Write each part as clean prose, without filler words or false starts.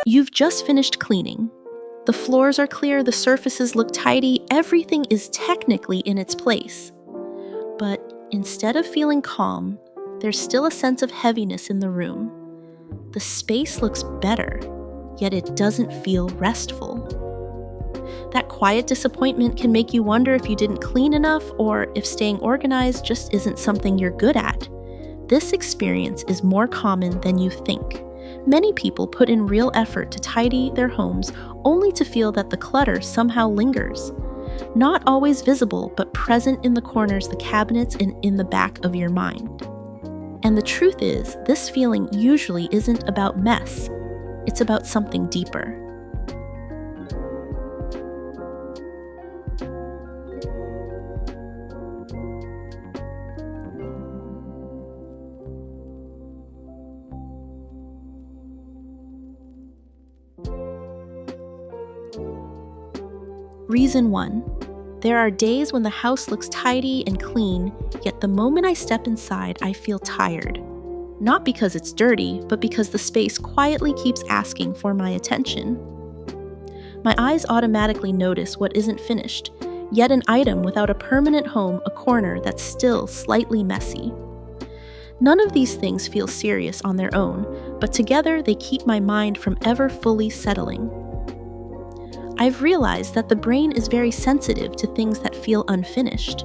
You've just finished cleaning. The floors are clear, the surfaces look tidy, everything is technically in its place. But instead of feeling calm, there's still a sense of heaviness in the room. The space looks better, yet it doesn't feel restful. That quiet disappointment can make you wonder if you didn't clean enough or if staying organized just isn't something you're good at. This experience is more common than you think. Many people put in real effort to tidy their homes only to feel that the clutter somehow lingers. Not always visible, but present in the corners, the cabinets, and in the back of your mind. And the truth is, this feeling usually isn't about mess. It's about something deeper. Reason 1. There are days when the house looks tidy and clean, yet the moment I step inside, I feel tired. Not because it's dirty, but because the space quietly keeps asking for my attention. My eyes automatically notice what isn't finished, yet an item without a permanent home, a corner that's still slightly messy. None of these things feel serious on their own, but together they keep my mind from ever fully settling. I've realized that the brain is very sensitive to things that feel unfinished.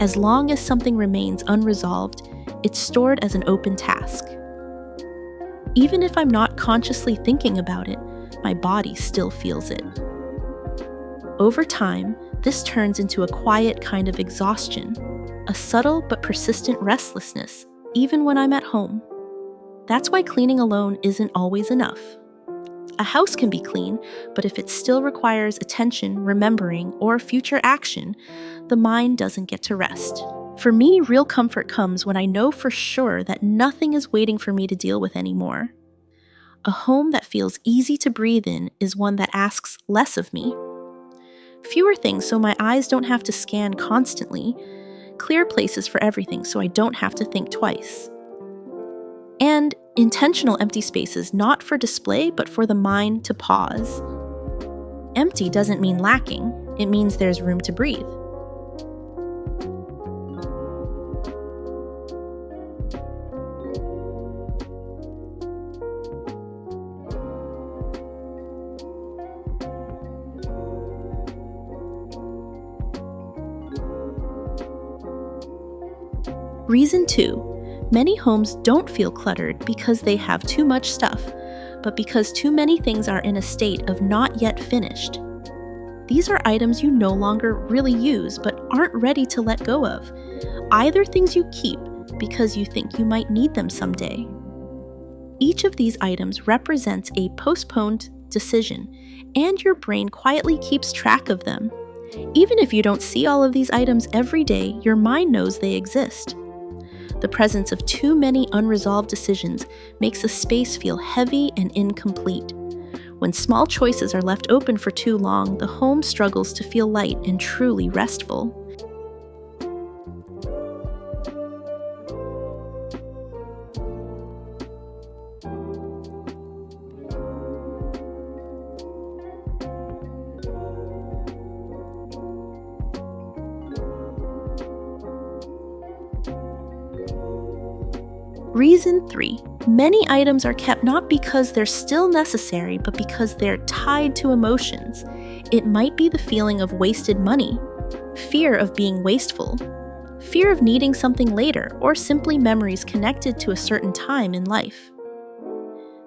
As long as something remains unresolved, it's stored as an open task. Even if I'm not consciously thinking about it, my body still feels it. Over time, this turns into a quiet kind of exhaustion, a subtle but persistent restlessness, even when I'm at home. That's why cleaning alone isn't always enough. A house can be clean, but if it still requires attention, remembering, or future action, the mind doesn't get to rest. For me, real comfort comes when I know for sure that nothing is waiting for me to deal with anymore. A home that feels easy to breathe in is one that asks less of me. Fewer things so my eyes don't have to scan constantly. Clear places for everything so I don't have to think twice. And intentional empty spaces, not for display, but for the mind to pause. Empty doesn't mean lacking, it means there's room to breathe. Reason 2. Many homes don't feel cluttered because they have too much stuff, but because too many things are in a state of not yet finished. These are items you no longer really use but aren't ready to let go of. Either things you keep because you think you might need them someday. Each of these items represents a postponed decision, and your brain quietly keeps track of them. Even if you don't see all of these items every day, your mind knows they exist. The presence of too many unresolved decisions makes a space feel heavy and incomplete. When small choices are left open for too long, the home struggles to feel light and truly restful. Reason 3. Many items are kept not because they're still necessary, but because they're tied to emotions. It might be the feeling of wasted money, fear of being wasteful, fear of needing something later, or simply memories connected to a certain time in life.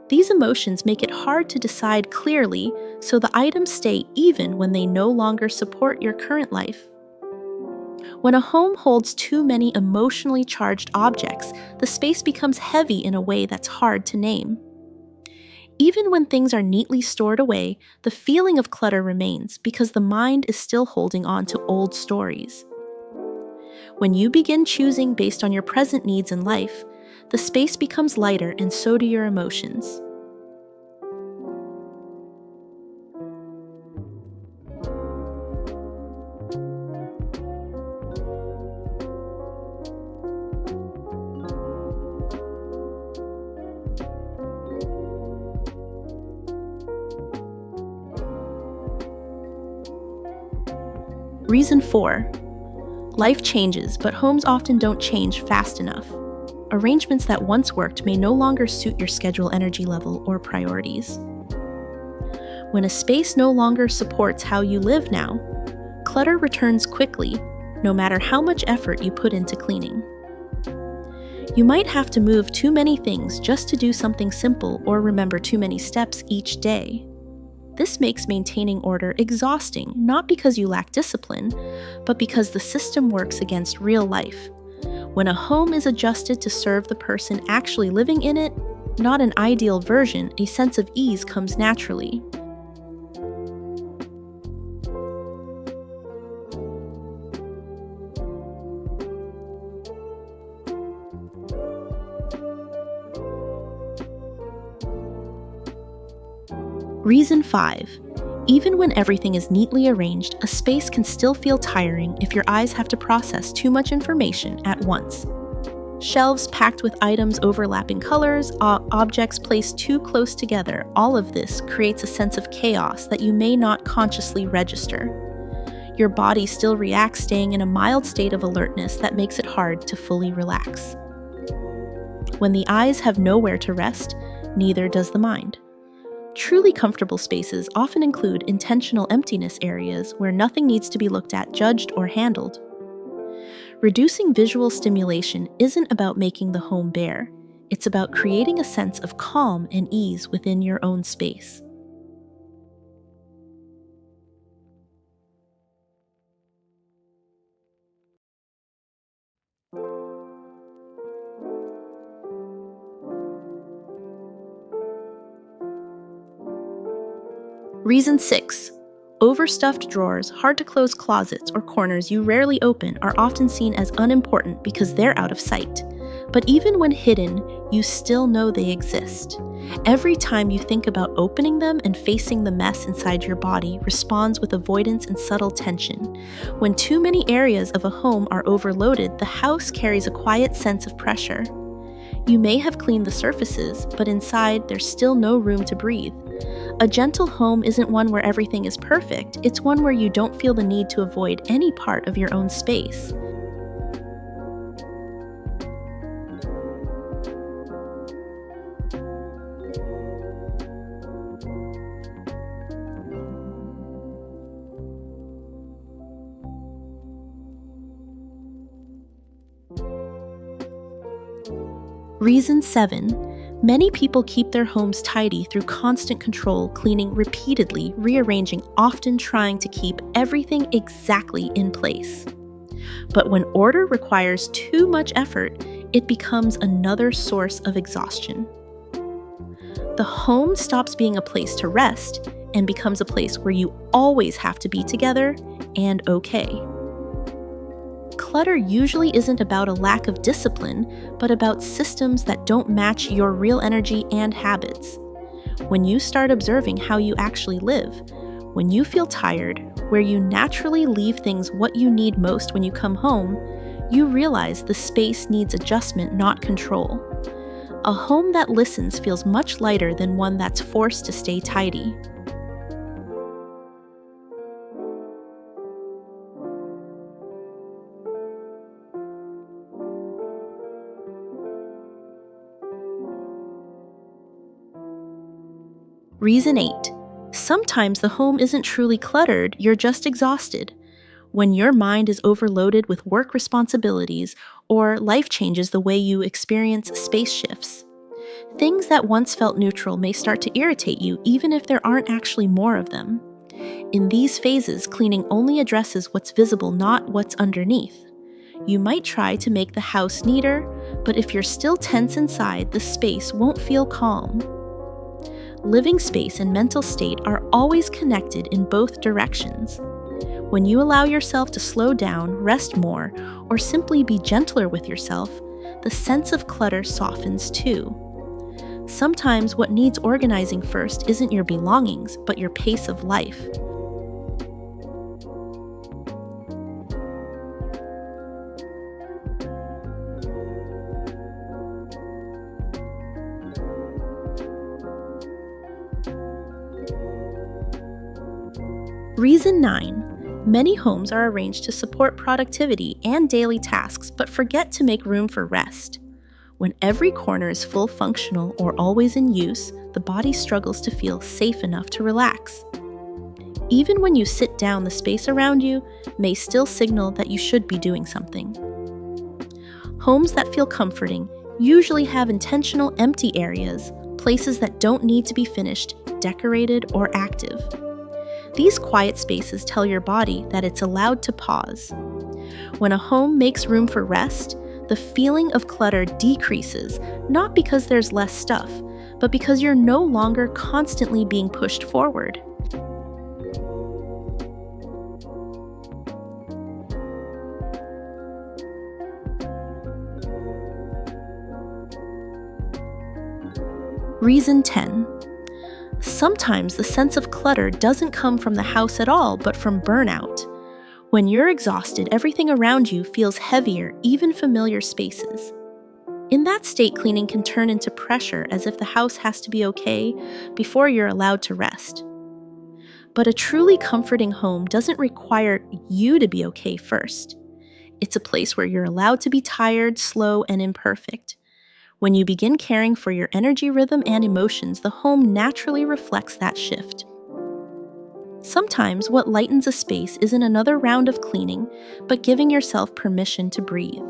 These emotions make it hard to decide clearly, so the items stay even when they no longer support your current life. When a home holds too many emotionally charged objects, the space becomes heavy in a way that's hard to name. Even when things are neatly stored away, the feeling of clutter remains because the mind is still holding on to old stories. When you begin choosing based on your present needs in life, the space becomes lighter and so do your emotions. Reason 4. Life changes, but homes often don't change fast enough. Arrangements that once worked may no longer suit your schedule, energy level, or priorities. When a space no longer supports how you live now, clutter returns quickly, no matter how much effort you put into cleaning. You might have to move too many things just to do something simple or remember too many steps each day. This makes maintaining order exhausting, not because you lack discipline, but because the system works against real life. When a home is adjusted to serve the person actually living in it, not an ideal version, a sense of ease comes naturally. Reason 5. Even when everything is neatly arranged, a space can still feel tiring if your eyes have to process too much information at once. Shelves packed with items overlapping colors, objects placed too close together, all of this creates a sense of chaos that you may not consciously register. Your body still reacts, staying in a mild state of alertness that makes it hard to fully relax. When the eyes have nowhere to rest, neither does the mind. Truly comfortable spaces often include intentional emptiness areas where nothing needs to be looked at, judged, or handled. Reducing visual stimulation isn't about making the home bare. It's about creating a sense of calm and ease within your own space. Reason 6. Overstuffed drawers, hard-to-close closets, or corners you rarely open are often seen as unimportant because they're out of sight. But even when hidden, you still know they exist. Every time you think about opening them and facing the mess inside your body responds with avoidance and subtle tension. When too many areas of a home are overloaded, the house carries a quiet sense of pressure. You may have cleaned the surfaces, but inside there's still no room to breathe. A gentle home isn't one where everything is perfect, it's one where you don't feel the need to avoid any part of your own space. Reason 7. Many people keep their homes tidy through constant control, cleaning repeatedly, rearranging, often trying to keep everything exactly in place. But when order requires too much effort, it becomes another source of exhaustion. The home stops being a place to rest and becomes a place where you always have to be together and okay. Clutter usually isn't about a lack of discipline, but about systems that don't match your real energy and habits. When you start observing how you actually live, when you feel tired, where you naturally leave things what you need most when you come home, you realize the space needs adjustment, not control. A home that listens feels much lighter than one that's forced to stay tidy. Reason 8. Sometimes the home isn't truly cluttered, you're just exhausted. When your mind is overloaded with work responsibilities or life changes the way you experience space shifts. Things that once felt neutral may start to irritate you even if there aren't actually more of them. In these phases, cleaning only addresses what's visible, not what's underneath. You might try to make the house neater, but if you're still tense inside, the space won't feel calm. Living space and mental state are always connected in both directions. When you allow yourself to slow down, rest more, or simply be gentler with yourself, the sense of clutter softens too. Sometimes what needs organizing first isn't your belongings, but your pace of life. Reason 9. Many homes are arranged to support productivity and daily tasks, but forget to make room for rest. When every corner is full functional or always in use, the body struggles to feel safe enough to relax. Even when you sit down, the space around you may still signal that you should be doing something. Homes that feel comforting usually have intentional empty areas, places that don't need to be finished, decorated, or active. These quiet spaces tell your body that it's allowed to pause. When a home makes room for rest, the feeling of clutter decreases, not because there's less stuff, but because you're no longer constantly being pushed forward. Reason 10. Sometimes the sense of clutter doesn't come from the house at all, but from burnout. When you're exhausted, everything around you feels heavier, even familiar spaces. In that state, cleaning can turn into pressure, as if the house has to be okay before you're allowed to rest. But a truly comforting home doesn't require you to be okay first. It's a place where you're allowed to be tired, slow, and imperfect. When you begin caring for your energy rhythm and emotions, the home naturally reflects that shift. Sometimes what lightens a space isn't another round of cleaning, but giving yourself permission to breathe.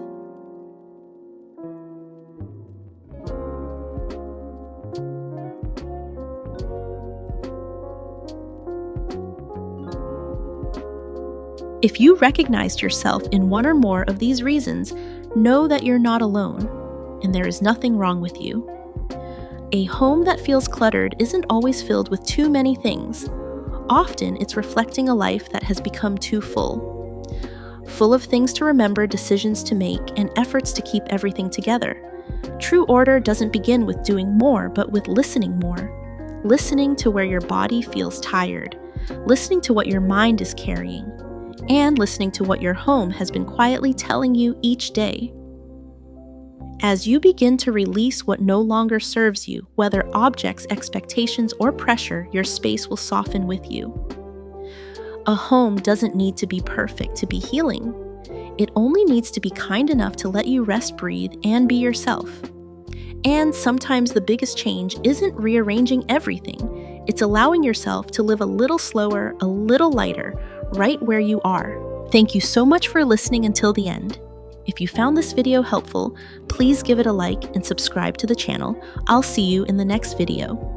If you recognized yourself in one or more of these reasons, know that you're not alone, and there is nothing wrong with you. A home that feels cluttered isn't always filled with too many things. Often, it's reflecting a life that has become too full. Full of things to remember, decisions to make, and efforts to keep everything together. True order doesn't begin with doing more, but with listening more. Listening to where your body feels tired. Listening to what your mind is carrying. And listening to what your home has been quietly telling you each day. As you begin to release what no longer serves you, whether objects, expectations, or pressure, your space will soften with you. A home doesn't need to be perfect to be healing. It only needs to be kind enough to let you rest, breathe, and be yourself. And sometimes the biggest change isn't rearranging everything. It's allowing yourself to live a little slower, a little lighter, right where you are. Thank you so much for listening until the end. If you found this video helpful, please give it a like and subscribe to the channel. I'll see you in the next video.